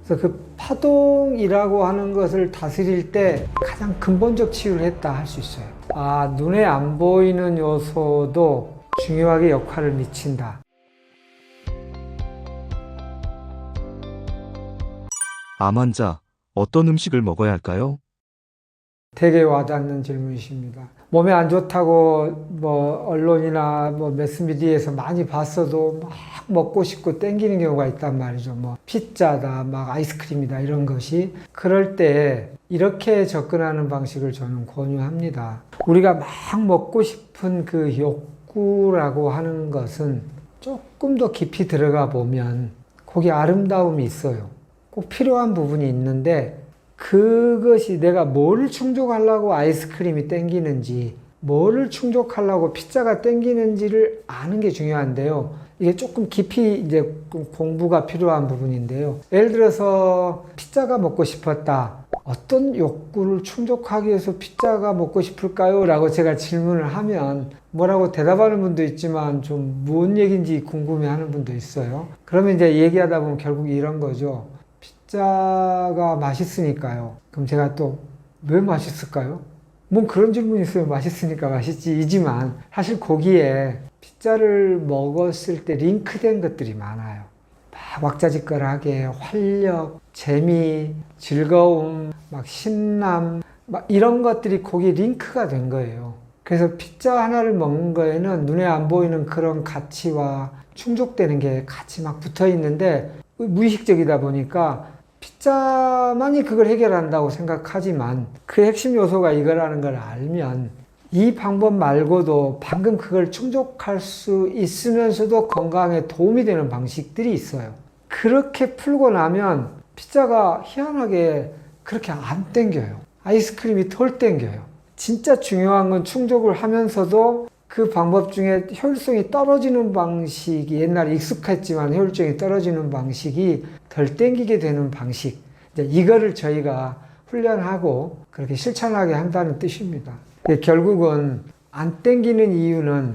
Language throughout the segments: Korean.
그래서 그 파동이라고 하는 것을 다스릴 때 가장 근본적 치유를 했다 할 수 있어요. 아, 눈에 안 보이는 요소도 중요하게 역할을 미친다. 암 환자, 어떤 음식을 먹어야 할까요? 되게 와닿는 질문이십니다. 몸에 안 좋다고 언론이나 매스미디어에서 많이 봤어도 막 먹고 싶고 땡기는 경우가 있단 말이죠. 피자다, 아이스크림이다 이런 것이. 그럴 때 이렇게 접근하는 방식을 저는 권유합니다. 우리가 막 먹고 싶은 그 욕구라고 하는 것은 조금 더 깊이 들어가 보면 거기 아름다움이 있어요. 꼭 필요한 부분이 있는데 그것이 내가 뭐를 충족하려고 아이스크림이 땡기는지, 뭐를 충족하려고 피자가 땡기는지를 아는 게 중요한데요. 이게 조금 깊이 이제 공부가 필요한 부분인데요. 예를 들어서 피자가 먹고 싶었다. 어떤 욕구를 충족하기 위해서 피자가 먹고 싶을까요? 라고 제가 질문을 하면 뭐라고 대답하는 분도 있지만 좀 뭔 얘기인지 궁금해 하는 분도 있어요. 그러면 이제 얘기하다 보면 결국 이런 거죠. 피자가 맛있으니까요. 그럼 제가 또 왜 맛있을까요? 뭐 그런 질문이 있어요. 맛있으니까 맛있지 이지만 사실 거기에 피자를 먹었을 때 링크된 것들이 많아요. 막 왁자지껄하게 활력, 재미, 즐거움, 신남 이런 것들이 거기에 링크가 된 거예요. 그래서 피자 하나를 먹는 거에는 눈에 안 보이는 그런 가치와 충족되는 게 같이 막 붙어 있는데 무의식적이다 보니까 피자만이 그걸 해결한다고 생각하지만 그 핵심 요소가 이거라는 걸 알면 이 방법 말고도 방금 그걸 충족할 수 있으면서도 건강에 도움이 되는 방식들이 있어요. 그렇게 풀고 나면 피자가 희한하게 그렇게 안 땡겨요. 아이스크림이 덜 땡겨요. 진짜 중요한 건 충족을 하면서도 그 방법 중에 효율성이 떨어지는 방식이 옛날에 익숙했지만 효율성이 떨어지는 방식이 덜 땡기게 되는 방식. 이거를 저희가 훈련하고 그렇게 실천하게 한다는 뜻입니다. 결국은 안 땡기는 이유는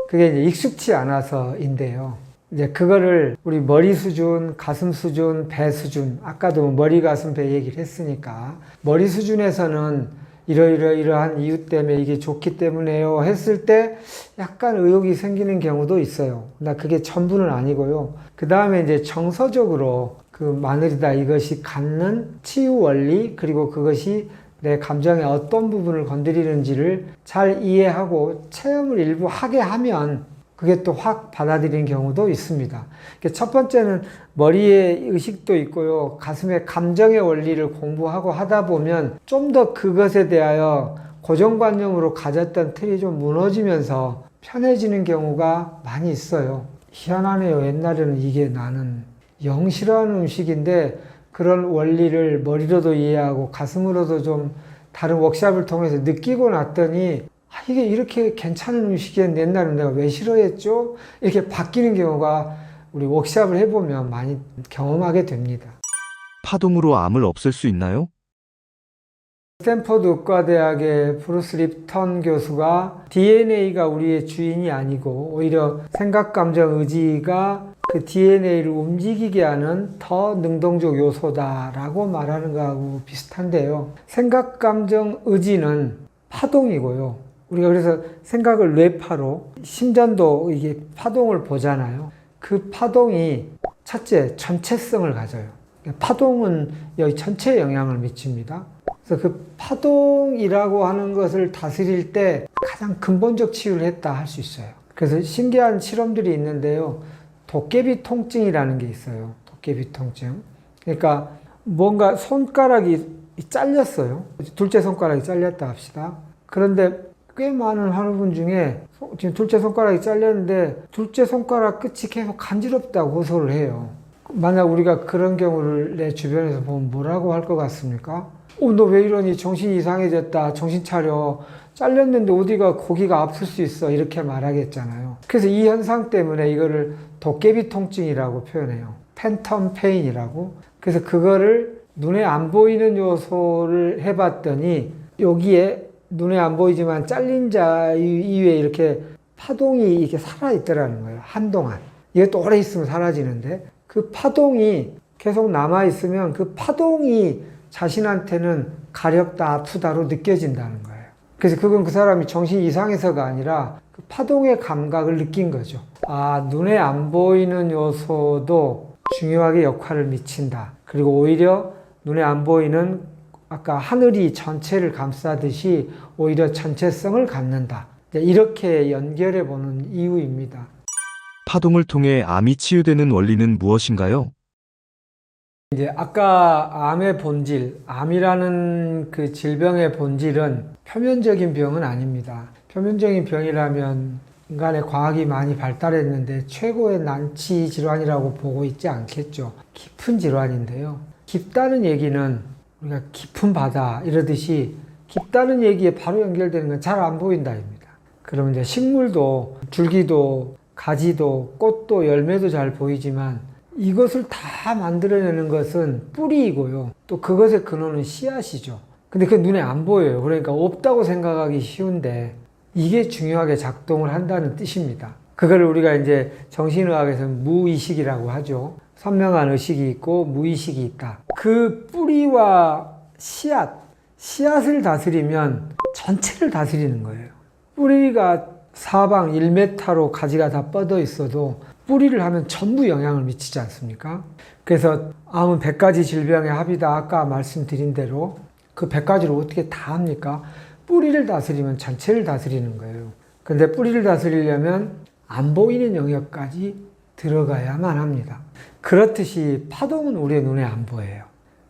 그게 이제 익숙치 않아서인데요. 이제 그거를 우리 머리 수준, 가슴 수준, 배 수준, 아까도 머리, 가슴, 배 얘기를 했으니까 머리 수준에서는 이러한 이유 때문에 이게 좋기 때문에요 했을 때 약간 의욕이 생기는 경우도 있어요. 나 그게 전부는 아니고요. 그 다음에 이제 정서적으로 그 마늘이다 이것이 갖는 치유 원리 그리고 그것이 내 감정의 어떤 부분을 건드리는지를 잘 이해하고 체험을 일부 하게 하면 그게 또 확 받아들이는 경우도 있습니다. 첫 번째는 머리에 의식도 있고요. 가슴의 감정의 원리를 공부하고 하다 보면 좀 더 그것에 대하여 고정관념으로 가졌던 틀이 좀 무너지면서 편해지는 경우가 많이 있어요. 희한하네요. 옛날에는 이게 나는 영 싫어하는 음식인데 그런 원리를 머리로도 이해하고 가슴으로도 좀 다른 워크숍을 통해서 느끼고 났더니 이게 이렇게 괜찮은 음식이었는데 옛날에 내가 왜 싫어했죠? 이렇게 바뀌는 경우가 우리 워크숍을 해보면 많이 경험하게 됩니다. 파동으로 암을 없앨 수 있나요? 스탠퍼드 의과대학의 브루스 립턴 교수가 DNA가 우리의 주인이 아니고 오히려 생각, 감정, 의지가 그 DNA를 움직이게 하는 더 능동적 요소다라고 말하는 거하고 비슷한데요. 생각, 감정, 의지는 파동이고요. 우리가 그래서 생각을 뇌파로, 심전도 이게 파동을 보잖아요. 그 파동이 첫째, 전체성을 가져요. 파동은 여기 전체에 영향을 미칩니다. 그래서 그 파동이라고 하는 것을 다스릴 때 가장 근본적 치유를 했다 할 수 있어요. 그래서 신기한 실험들이 있는데요. 도깨비 통증이라는 게 있어요. 도깨비 통증. 그러니까 뭔가 손가락이 잘렸어요. 둘째 손가락이 잘렸다 합시다. 그런데 꽤 많은 환우분 중에 지금 둘째 손가락이 잘렸는데 둘째 손가락 끝이 계속 간지럽다고 호소를 해요. 만약 우리가 그런 경우를 내 주변에서 보면 뭐라고 할 것 같습니까? 너 왜 이러니? 정신이 이상해졌다. 정신 차려. 잘렸는데 어디가 고기가 아플 수 있어. 이렇게 말하겠잖아요. 그래서 이 현상 때문에 이거를 도깨비 통증이라고 표현해요. 팬텀 페인이라고. 그래서 그거를 눈에 안 보이는 요소를 해봤더니 여기에 눈에 안 보이지만 잘린 자 이외에 이렇게 파동이 이렇게 살아있더라는 거예요. 한동안. 이게 또 오래 있으면 사라지는데 그 파동이 계속 남아있으면 그 파동이 자신한테는 가렵다, 아프다로 느껴진다는 거예요. 그래서 그건 그 사람이 정신 이상해서가 아니라 그 파동의 감각을 느낀 거죠. 아, 눈에 안 보이는 요소도 중요하게 역할을 미친다. 그리고 오히려 눈에 안 보이는 아까 하늘이 전체를 감싸듯이 오히려 전체성을 갖는다. 이렇게 연결해 보는 이유입니다. 파동을 통해 암이 치유되는 원리는 무엇인가요? 이제 아까 암의 본질, 암이라는 그 질병의 본질은 표면적인 병은 아닙니다. 표면적인 병이라면 인간의 과학이 많이 발달했는데 최고의 난치 질환이라고 보고 있지 않겠죠. 깊은 질환인데요. 깊다는 얘기는 우리가 깊은 바다 이러듯이 깊다는 얘기에 바로 연결되는 건 잘 안 보인다입니다. 그러면 이제 식물도 줄기도 가지도 꽃도 열매도 잘 보이지만 이것을 다 만들어내는 것은 뿌리이고요. 또 그것의 근원은 씨앗이죠. 근데 그 눈에 안 보여요. 그러니까 없다고 생각하기 쉬운데 이게 중요하게 작동을 한다는 뜻입니다. 그걸 우리가 이제 정신의학에서는 무의식이라고 하죠. 선명한 의식이 있고 무의식이 있다. 그 뿌리와 씨앗을 다스리면 전체를 다스리는 거예요. 뿌리가 사방 1m로 가지가 다 뻗어 있어도 뿌리를 하면 전부 영향을 미치지 않습니까? 그래서 암은 100가지 질병의 합이다. 아까 말씀드린 대로 그 100가지를 어떻게 다 합니까? 뿌리를 다스리면 전체를 다스리는 거예요. 근데 뿌리를 다스리려면 안 보이는 영역까지 들어가야만 합니다. 그렇듯이 파동은 우리의 눈에 안 보여요.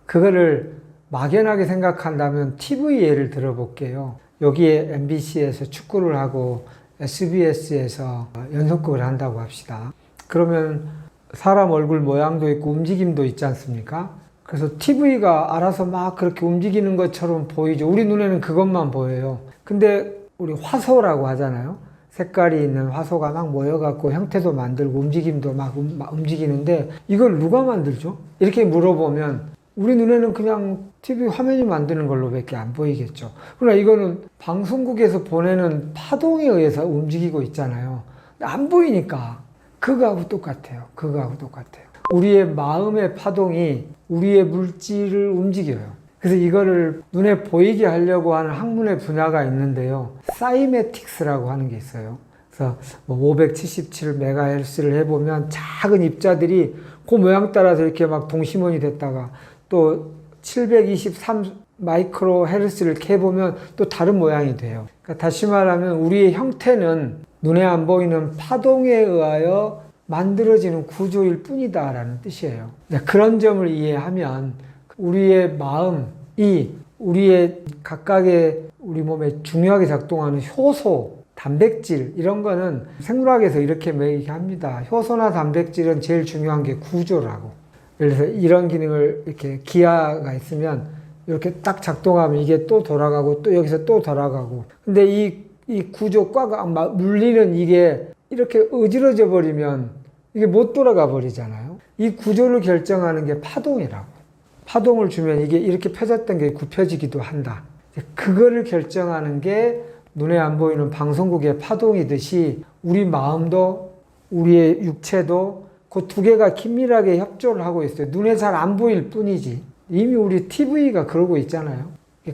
그거를 막연하게 생각한다면 TV 예를 들어볼게요. 여기에 MBC에서 축구를 하고 SBS에서 연속극을 한다고 합시다. 그러면 사람 얼굴 모양도 있고 움직임도 있지 않습니까? 그래서 TV가 알아서 막 그렇게 움직이는 것처럼 보이죠. 우리 눈에는 그것만 보여요. 근데 우리 화소라고 하잖아요. 색깔이 있는 화소가 막 모여갖고 형태도 만들고 움직임도 막 움직이는데 이걸 누가 만들죠? 이렇게 물어보면 우리 눈에는 그냥 TV 화면이 만드는 걸로밖에 안 보이겠죠. 그러나 이거는 방송국에서 보내는 파동에 의해서 움직이고 있잖아요. 안 보이니까 그거하고 똑같아요. 우리의 마음의 파동이 우리의 물질을 움직여요. 그래서 이거를 눈에 보이게 하려고 하는 학문의 분야가 있는데요. 사이매틱스라고 하는 게 있어요. 그래서 577MHz를 해보면 작은 입자들이 그 모양 따라서 이렇게 막 동심원이 됐다가 또 723 마이크로 헤르츠를 캐보면 또 다른 모양이 돼요. 그러니까 다시 말하면 우리의 형태는 눈에 안 보이는 파동에 의하여 만들어지는 구조일 뿐이다라는 뜻이에요. 그런 점을 이해하면 우리의 마음이 우리의 각각의 우리 몸에 중요하게 작동하는 효소, 단백질 이런 거는 생물학에서 이렇게 얘기합니다. 효소나 단백질은 제일 중요한 게 구조라고. 그래서 이런 기능을 이렇게 기하가 있으면 이렇게 딱 작동하면 이게 또 돌아가고 또 여기서 또 돌아가고. 근데 이 구조 꽉 물리는 이게 이렇게 어지러져 버리면 이게 못 돌아가 버리잖아요. 이 구조를 결정하는 게 파동이라고. 파동을 주면 이게 이렇게 펴졌던 게 굽혀지기도 한다. 그거를 결정하는 게 눈에 안 보이는 방송국의 파동이듯이 우리 마음도 우리의 육체도 그 두 개가 긴밀하게 협조를 하고 있어요. 눈에 잘 안 보일 뿐이지. 이미 우리 TV가 그러고 있잖아요.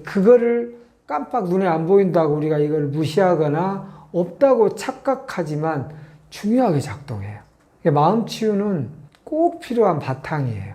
그거를 깜빡 눈에 안 보인다고 우리가 이걸 무시하거나 없다고 착각하지만 중요하게 작동해요. 마음 치유는 꼭 필요한 바탕이에요.